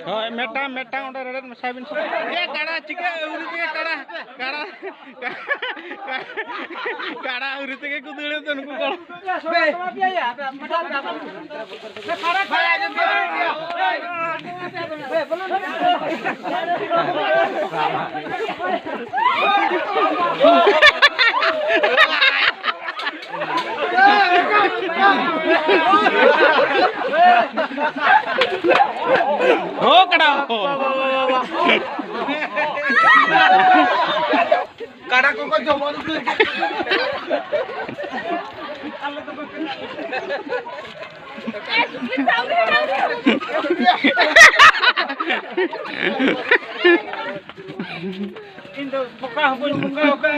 हाँ Meta Meta उन्हें red में साबिन ये काड़ा चिके उरी चिके काड़ा काड़ा काड़ा उरी चिके कुदुले तो उनको करो हो कड़ा काड़ा को जमा Indo buka buka